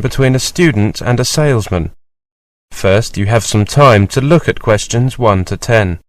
between a student and a salesman. First, you have some time to look at questions 1 to 10.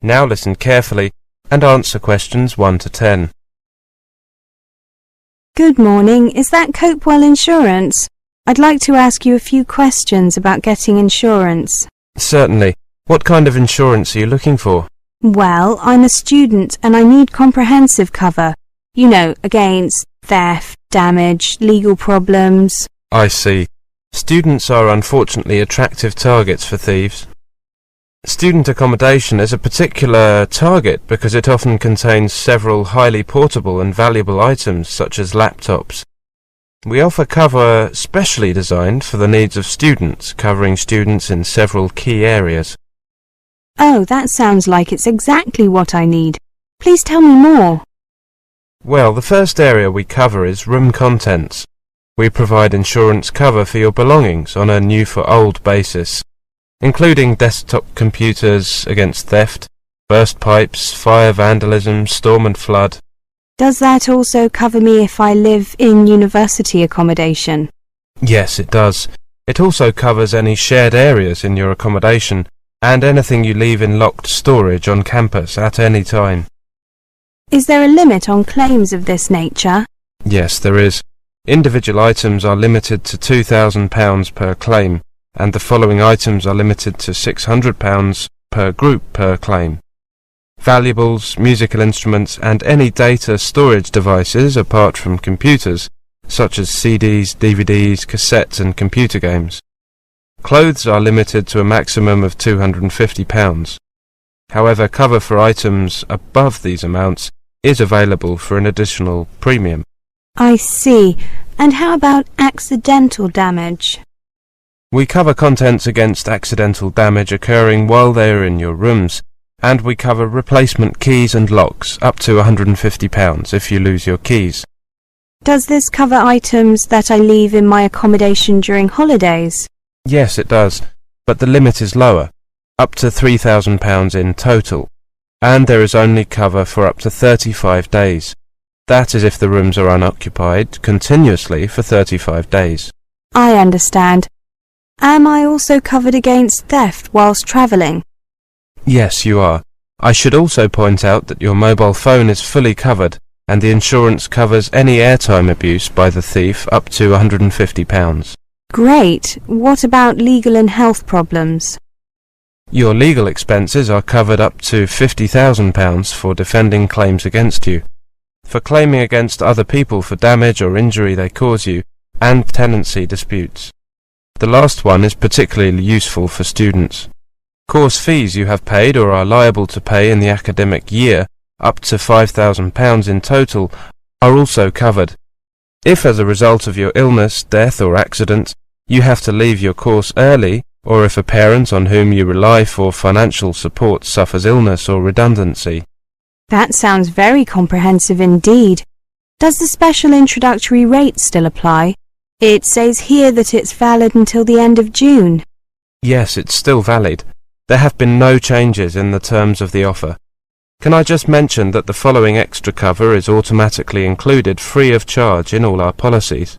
Now listen carefully and answer questions 1 to 10. Good morning. Is that Copewell Insurance? I'd like to ask you a few questions about getting insurance. Certainly. What kind of insurance are you looking for? Well, I'm a student and I need comprehensive cover. You know, against theft, damage, legal problems. I see. Students are unfortunately attractive targets for thieves. Student accommodation is a particular target because it often contains several highly portable and valuable items such as laptops. We offer cover specially designed for the needs of students, covering students in several key areas. Oh, that sounds like it's exactly what I need. Please tell me more. Well, the first area we cover is room contents. We provide insurance cover for your belongings on a new-for-old basis, including desktop computers against theft, burst pipes, fire, vandalism, storm and flood. Does that also cover me if I live in university accommodation? Yes, it does. It also covers any shared areas in your accommodation and anything you leave in locked storage on campus at any time. Is there a limit on claims of this nature? Yes, there is. Individual items are limited to £2,000 per claim, and the following items are limited to £600 per group per claim. Valuables, musical instruments and any data storage devices apart from computers, such as CDs, DVDs, cassettes and computer games. Clothes are limited to a maximum of £250. However, cover for items above these amounts is available for an additional premium. I see. And how about accidental damage? We cover contents against accidental damage occurring while they are in your rooms, and we cover replacement keys and locks up to £150 if you lose your keys. Does this cover items that I leave in my accommodation during holidays? Yes, it does, but the limit is lower, up to £3,000 in total, and there is only cover for up to 35 days. That is if the rooms are unoccupied continuously for 35 days. I understand. Am I also covered against theft whilst travelling? Yes, you are. I should also point out that your mobile phone is fully covered, and the insurance covers any airtime abuse by the thief up to £150. Great. What about legal and health problems? Your legal expenses are covered up to £50,000 for defending claims against you, for claiming against other people for damage or injury they cause you, and tenancy disputes. The last one is particularly useful for students. Course fees you have paid or are liable to pay in the academic year, up to £5,000 in total, are also covered. If as a result of your illness, death or accident, you have to leave your course early, or if a parent on whom you rely for financial support suffers illness or redundancy. That sounds very comprehensive indeed. Does the special introductory rate still apply? It says here that it's valid until the end of June. Yes, it's still valid. There have been no changes in the terms of the offer. Can I just mention that the following extra cover is automatically included free of charge in all our policies.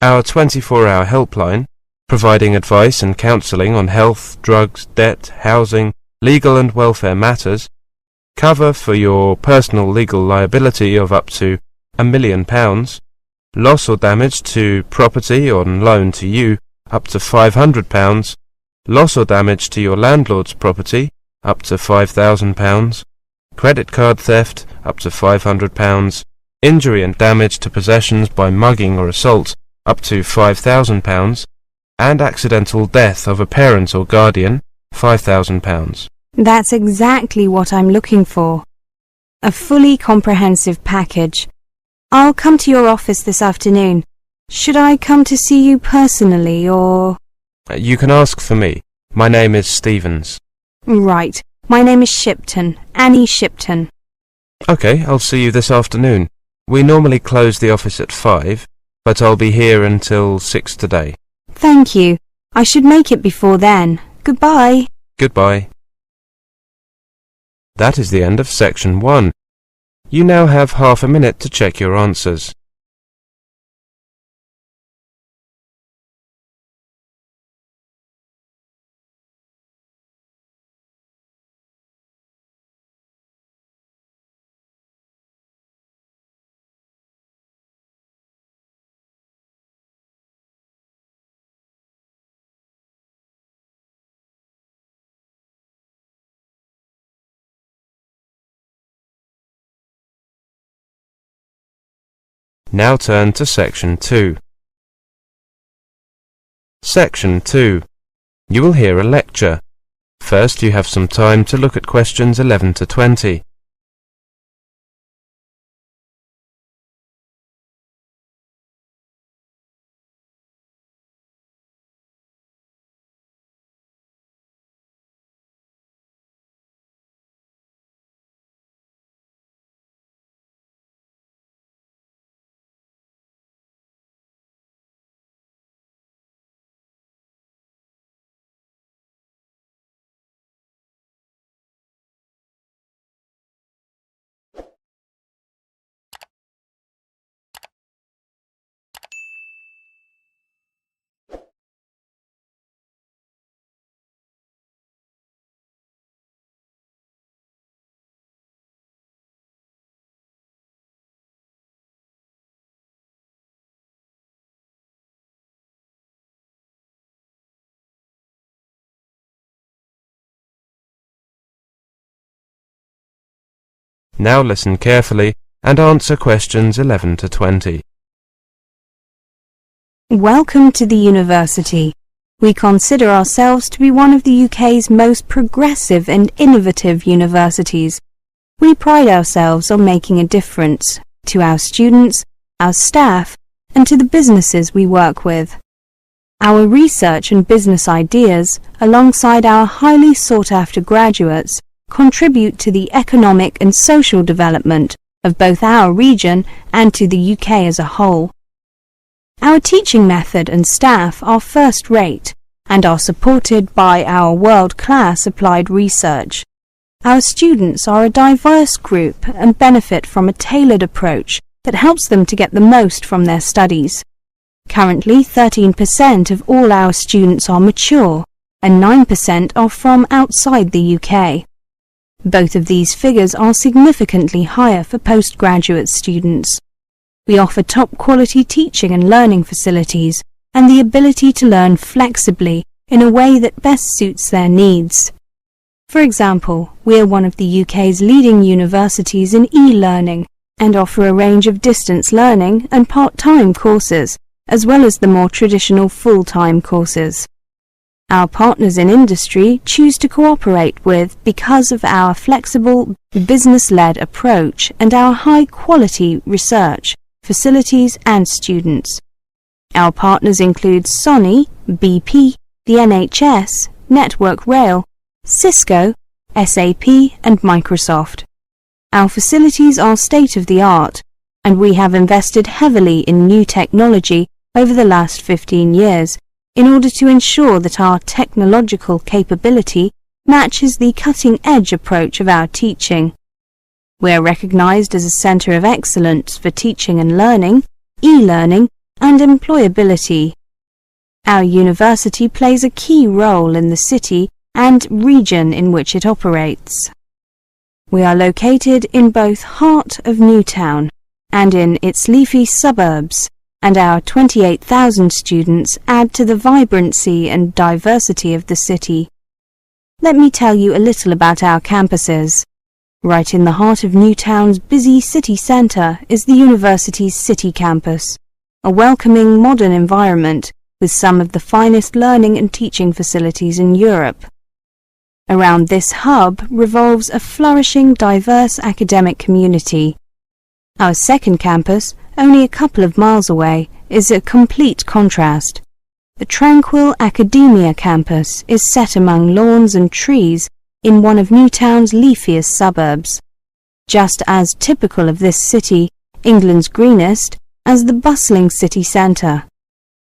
Our 24-hour helpline, providing advice and counselling on health, drugs, debt, housing, legal and welfare matters, cover for your personal legal liability of up to £1 million, loss or damage to property on loan to you up to £500, loss or damage to your landlord's property up to £5,000, credit card theft up to £500, injury and damage to possessions by mugging or assault up to £5,000, and accidental death of a parent or guardian, £5,000. That's exactly what I'm looking for. A fully comprehensive package. I'll come to your office this afternoon. Should I come to see you personally, or...? You can ask for me. My name is Stevens. Right. My name is Shipton. Annie Shipton. Okay, I'll see you this afternoon. We normally close the office at 5, but I'll be here until 6 today. Thank you. I should make it before then. Goodbye. Goodbye. That is the end of section 1. You now have half a minute to check your answers. Now turn to section 2. Section 2. You will hear a lecture. First, you have some time to look at questions 11 to 20. Now listen carefully and answer questions 11 to 20. Welcome to the university. We consider ourselves to be one of the UK's most progressive and innovative universities. We pride ourselves on making a difference to our students, our staff, and to the businesses we work with. Our research and business ideas, alongside our highly sought-after graduates, contribute to the economic and social development of both our region and to the UK as a whole. Our teaching method and staff are first-rate and are supported by our world-class applied research. Our students are a diverse group and benefit from a tailored approach that helps them to get the most from their studies. Currently, 13% of all our students are mature and 9% are from outside the UK. Both of these figures are significantly higher for postgraduate students. We offer top-quality teaching and learning facilities and the ability to learn flexibly in a way that best suits their needs. For example, we are one of the UK's leading universities in e-learning and offer a range of distance learning and part-time courses, as well as the more traditional full-time courses. Our partners in industry choose to cooperate with because of our flexible, business-led approach and our high-quality research, facilities and students. Our partners include Sony, BP, the NHS, Network Rail, Cisco, SAP and Microsoft. Our facilities are state-of-the-art, and we have invested heavily in new technology over the last 15 years in order to ensure that our technological capability matches the cutting-edge approach of our teaching. We are recognized as a centre of excellence for teaching and learning, e-learning and employability. Our university plays a key role in the city and region in which it operates. We are located in both heart of Newtown and in its leafy suburbs, and our 28,000 students add to the vibrancy and diversity of the city. Let me tell you a little about our campuses. Right in the heart of Newtown's busy city centre is the university's City Campus, a welcoming modern environment with some of the finest learning and teaching facilities in Europe. Around this hub revolves a flourishing, diverse academic community. Our second campus, only a couple of miles away, is a complete contrast. The tranquil Academia campus is set among lawns and trees in one of Newtown's leafiest suburbs, just as typical of this city, England's greenest, as the bustling city centre.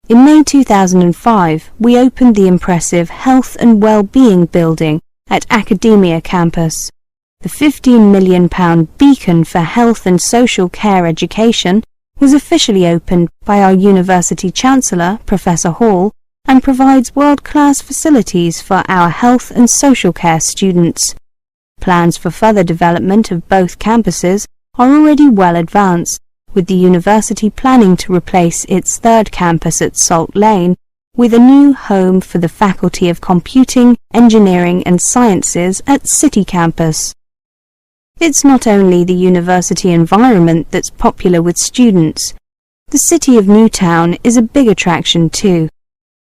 In May 2005, we opened the impressive Health and Wellbeing Building at Academia campus. The £15 million beacon for health and social care education was officially opened by our University Chancellor, Professor Hall, and provides world-class facilities for our health and social care students. Plans for further development of both campuses are already well advanced, with the university planning to replace its third campus at Salt Lane with a new home for the Faculty of Computing, Engineering and Sciences at City Campus. It's not only the university environment that's popular with students. The city of Newtown is a big attraction too.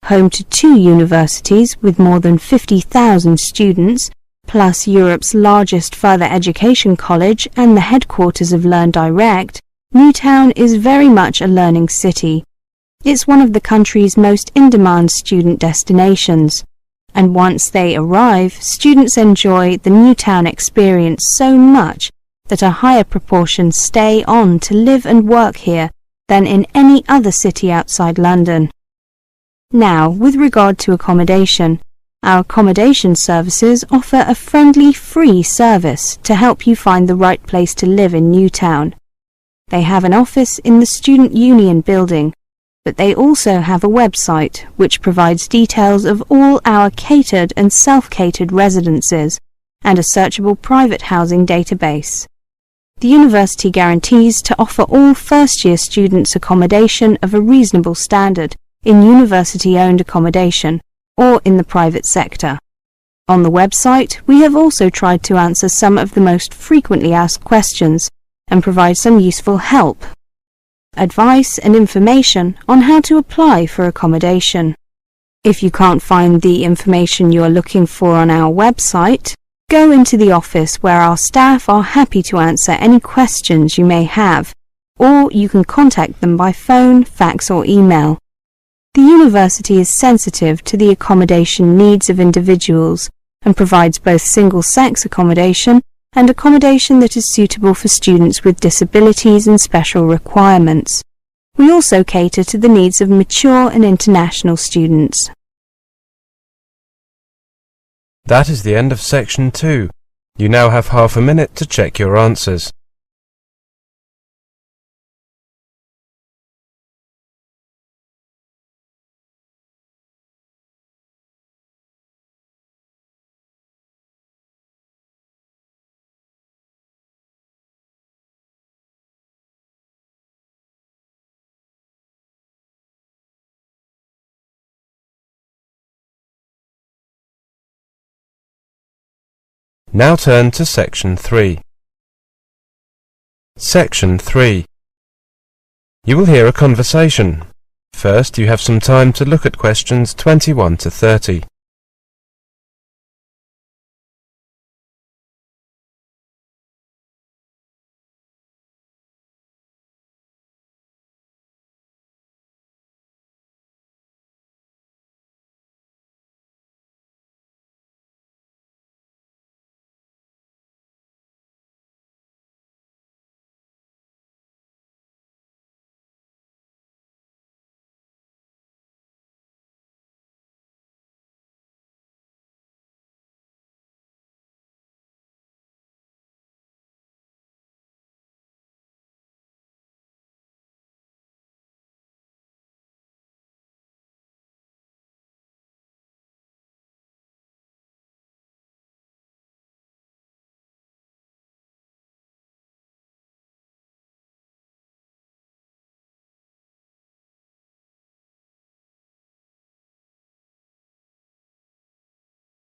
Home to two universities with more than 50,000 students, plus Europe's largest further education college and the headquarters of Learn Direct, Newtown is very much a learning city. It's one of the country's most in-demand student destinations, and once they arrive, students enjoy the Newtown experience so much that a higher proportion stay on to live and work here than in any other city outside London. Now, with regard to accommodation, our accommodation services offer a friendly, free service to help you find the right place to live in Newtown. They have an office in the Student Union building, but they also have a website which provides details of all our catered and self-catered residences and a searchable private housing database. The university guarantees to offer all first-year students accommodation of a reasonable standard in university-owned accommodation or in the private sector. On the website, we have also tried to answer some of the most frequently asked questions and provide some useful help, advice and information on how to apply for accommodation. If you can't find the information you are looking for on our website, go into the office where our staff are happy to answer any questions you may have, or you can contact them by phone, fax or email. The university is sensitive to the accommodation needs of individuals and provides both single-sex accommodation and accommodation that is suitable for students with disabilities and special requirements. We also cater to the needs of mature and international students. That is the end of section 2. You now have half a minute to check your answers. Now turn to section 3. Section 3. You will hear a conversation. First, you have some time to look at questions 21 to 30.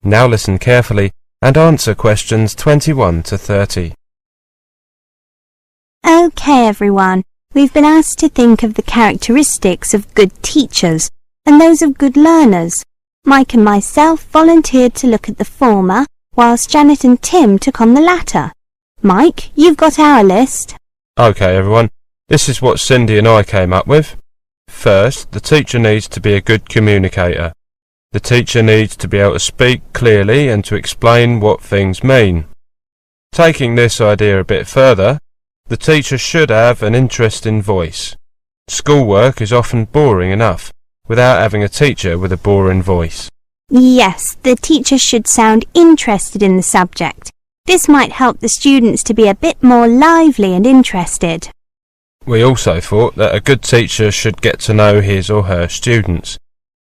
Now listen carefully and answer questions 21 to 30. Okay, everyone. We've been asked to think of the characteristics of good teachers and those of good learners. Mike and myself volunteered to look at the former, whilst Janet and Tim took on the latter. Mike, you've got our list. Okay, everyone. This is what Cindy and I came up with. First, the teacher needs to be a good communicator. The teacher needs to be able to speak clearly and to explain what things mean. Taking this idea a bit further, the teacher should have an interesting voice. Schoolwork is often boring enough without having a teacher with a boring voice. Yes, the teacher should sound interested in the subject. This might help the students to be a bit more lively and interested. We also thought that a good teacher should get to know his or her students.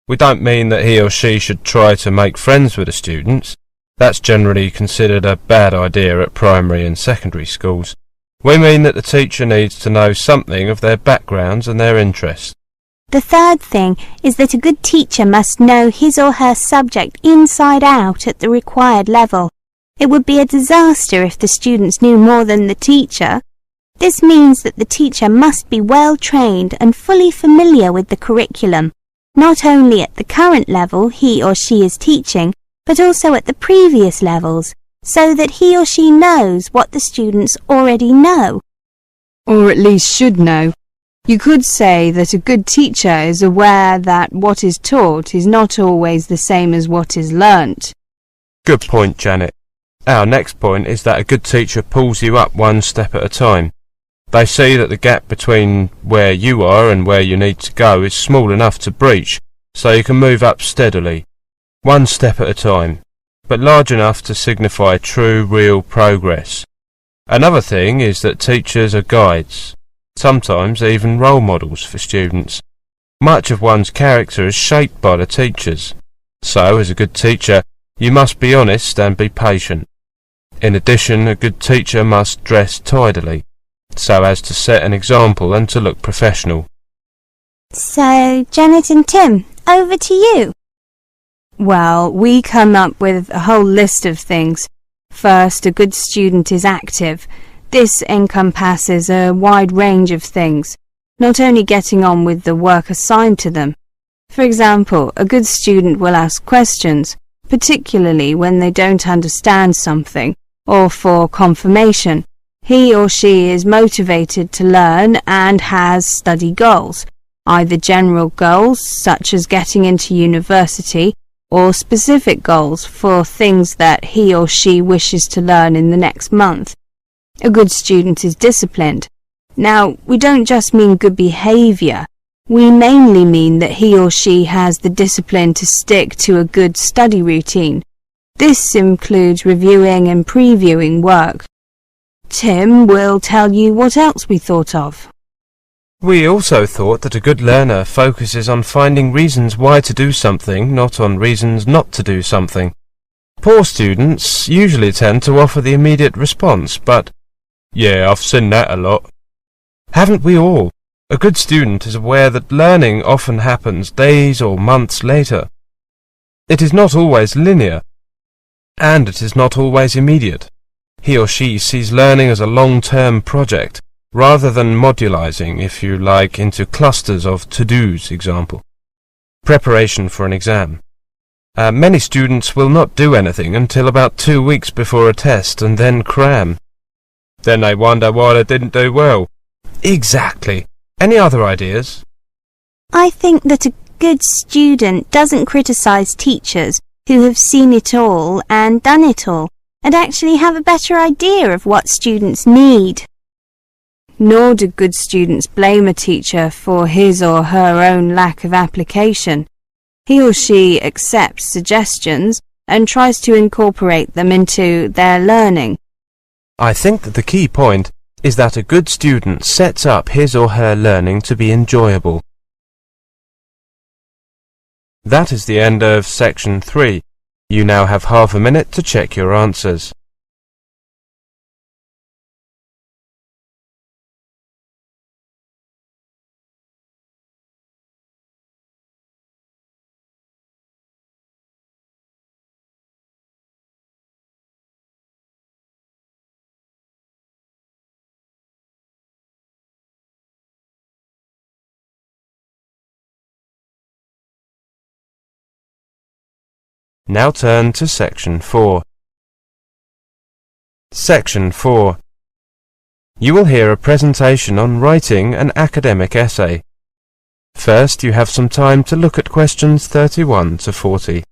We don't mean that he or she should try to make friends with the students. That's generally considered a bad idea at primary and secondary schools. We mean that the teacher needs to know something of their backgrounds and their interests. The third thing is that a good teacher must know his or her subject inside out at the required level. It would be a disaster if the students knew more than the teacher. This means that the teacher must be well trained and fully familiar with the curriculum, not only at the current level he or she is teaching, but also at the previous levels, so that he or she knows what the students already know. Or at least should know. You could say that a good teacher is aware that what is taught is not always the same as what is learnt. Good point, Janet. Our next point is that a good teacher pulls you up one step at a time. They see that the gap between where you are and where you need to go is small enough to breach, so you can move up steadily, one step at a time, but large enough to signify true, real progress. Another thing is that teachers are guides, sometimes even role models for students. Much of one's character is shaped by the teachers. So, as a good teacher, you must be honest and be patient. In addition, a good teacher must dress tidily, so as to set an example and to look professional. So, Janet and Tim, over to you. Well, we come up with a whole list of things. First, a good student is active. This encompasses a wide range of things, not only getting on with the work assigned to them. For example, a good student will ask questions, particularly when they don't understand something, or for confirmation. He or she is motivated to learn and has study goals, either general goals such as getting into university, or specific goals for things that he or she wishes to learn in the next month. A good student is disciplined. Now, we don't just mean good behaviour. We mainly mean that he or she has the discipline to stick to a good study routine. This includes reviewing and previewing work. Tim will tell you what else we thought of. We also thought that a good learner focuses on finding reasons why to do something, not on reasons not to do something. Poor students usually tend to offer the immediate response, but, "Yeah, I've seen that a lot." Haven't we all? A good student is aware that learning often happens days or months later. It is not always linear, and it is not always immediate. He or she sees learning as a long-term project, rather than modularizing, if you like, into clusters of to-dos, example. Preparation for an exam. Many students will not do anything until about 2 weeks before a test and then cram. Then they wonder why they didn't do well. Exactly. Any other ideas? I think that a good student doesn't criticise teachers who have seen it all and done it all, and actually have a better idea of what students need. Nor do good students blame a teacher for his or her own lack of application. He or she accepts suggestions and tries to incorporate them into their learning. I think that the key point is that a good student sets up his or her learning to be enjoyable. That is the end of section 3. You now have half a minute to check your answers. Now turn to Section 4. Section 4. You will hear a presentation on writing an academic essay. First, you have some time to look at questions 31 to 40.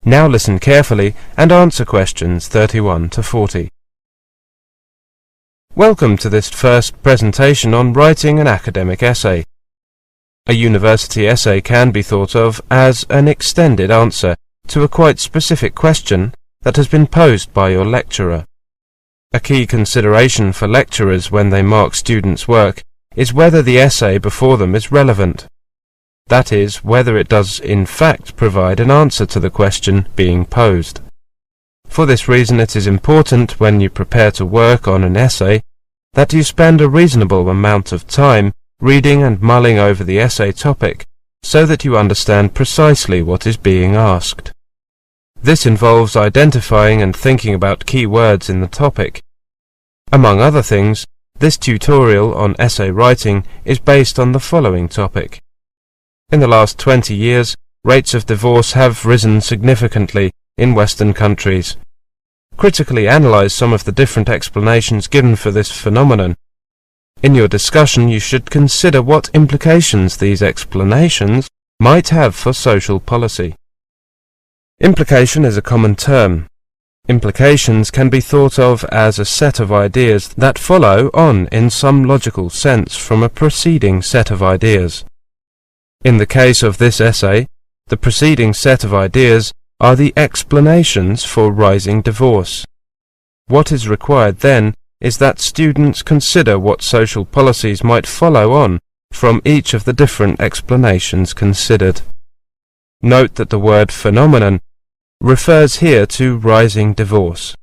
Now listen carefully and answer questions 31 to 40. Welcome to this first presentation on writing an academic essay. A university essay can be thought of as an extended answer to a quite specific question that has been posed by your lecturer. A key consideration for lecturers when they mark students' work is whether the essay before them is relevant. That is, whether it does in fact provide an answer to the question being posed. For this reason, it is important when you prepare to work on an essay that you spend a reasonable amount of time reading and mulling over the essay topic so that you understand precisely what is being asked. This involves identifying and thinking about key words in the topic. Among other things, this tutorial on essay writing is based on the following topic. In the last 20 years, rates of divorce have risen significantly in Western countries. Critically analyze some of the different explanations given for this phenomenon. In your discussion, you should consider what implications these explanations might have for social policy. Implication is a common term. Implications can be thought of as a set of ideas that follow on in some logical sense from a preceding set of ideas. In the case of this essay, the preceding set of ideas are the explanations for rising divorce. What is required then is that students consider what social policies might follow on from each of the different explanations considered. Note that the word phenomenon refers here to rising divorce.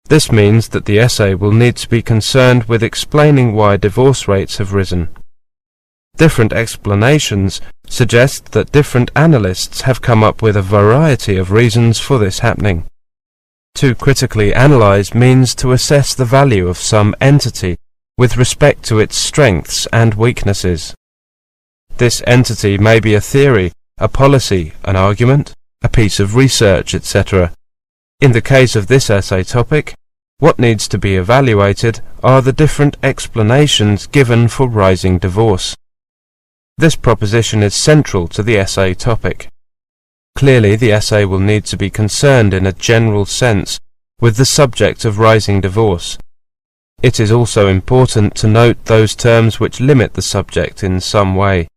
This means that the essay will need to be concerned with explaining why divorce rates have risen. Different explanations suggest that different analysts have come up with a variety of reasons for this happening. To critically analyze means to assess the value of some entity with respect to its strengths and weaknesses. This entity may be a theory, a policy, an argument, a piece of research, etc. In the case of this essay topic, what needs to be evaluated are the different explanations given for rising divorce. This proposition is central to the essay topic. Clearly, the essay will need to be concerned in a general sense with the subject of rising divorce. It is also important to note those terms which limit the subject in some way.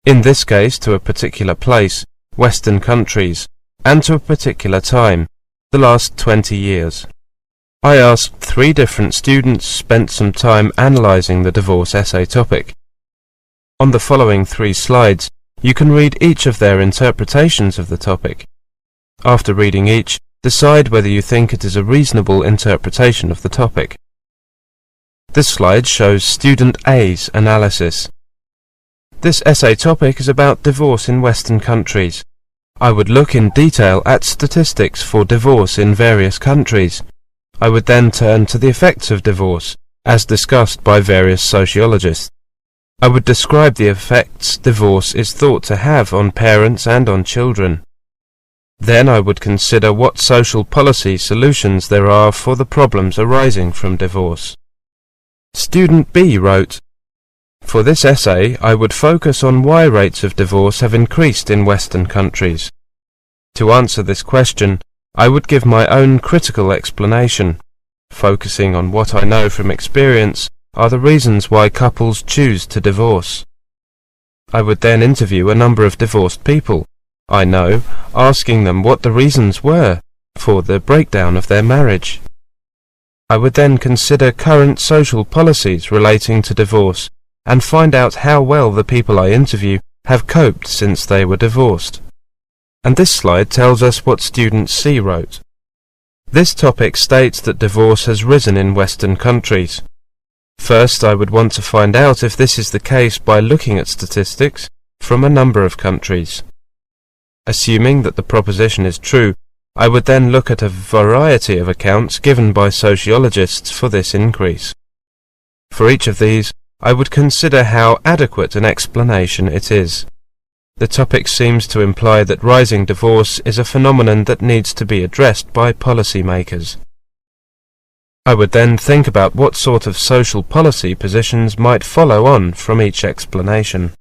In this case, to a particular place, Western countries, and to a particular time, the last 20 years. I asked 3 different students, spent some time analyzing the divorce essay topic. On the following 3 slides, you can read each of their interpretations of the topic. After reading each, decide whether you think it is a reasonable interpretation of the topic. This slide shows student A's analysis. This essay topic is about divorce in Western countries. I would look in detail at statistics for divorce in various countries. I would then turn to the effects of divorce, as discussed by various sociologists. I would describe the effects divorce is thought to have on parents and on children. Then I would consider what social policy solutions there are for the problems arising from divorce. Student B wrote, "For this essay, I would focus on why rates of divorce have increased in Western countries. To answer this question, I would give my own critical explanation, focusing on what I know from experience are the reasons why couples choose to divorce. I would then interview a number of divorced people I know, asking them what the reasons were for the breakdown of their marriage. I would then consider current social policies relating to divorce and find out how well the people I interview have coped since they were divorced. And this slide tells us what student C wrote. This topic states that divorce has risen in Western countries. First, I would want to find out if this is the case by looking at statistics from a number of countries. Assuming that the proposition is true, I would then look at a variety of accounts given by sociologists for this increase. For each of these, I would consider how adequate an explanation it is. The topic seems to imply that rising divorce is a phenomenon that needs to be addressed by policymakers. I would then think about what sort of social policy positions might follow on from each explanation.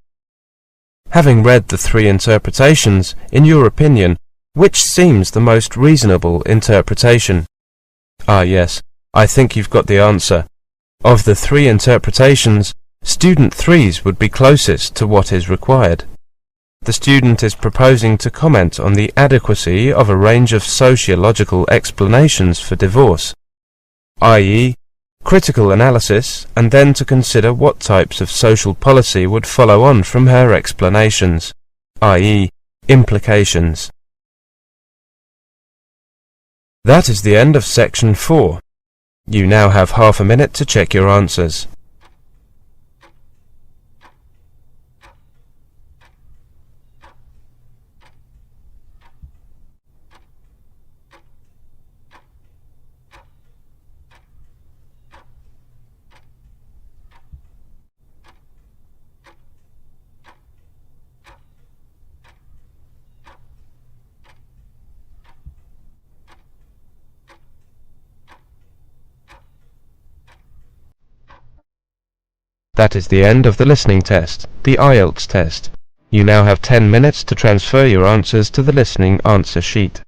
Having read the three interpretations, in your opinion, which seems the most reasonable interpretation? Ah yes, I think you've got the answer. Of the three interpretations, student 3's would be closest to what is required. The student is proposing to comment on the adequacy of a range of sociological explanations for divorce, i.e., critical analysis, and then to consider what types of social policy would follow on from her explanations, i.e., implications. That is the end of section 4. You now have half a minute to check your answers. That is the end of the listening test, the IELTS test. You now have 10 minutes to transfer your answers to the listening answer sheet.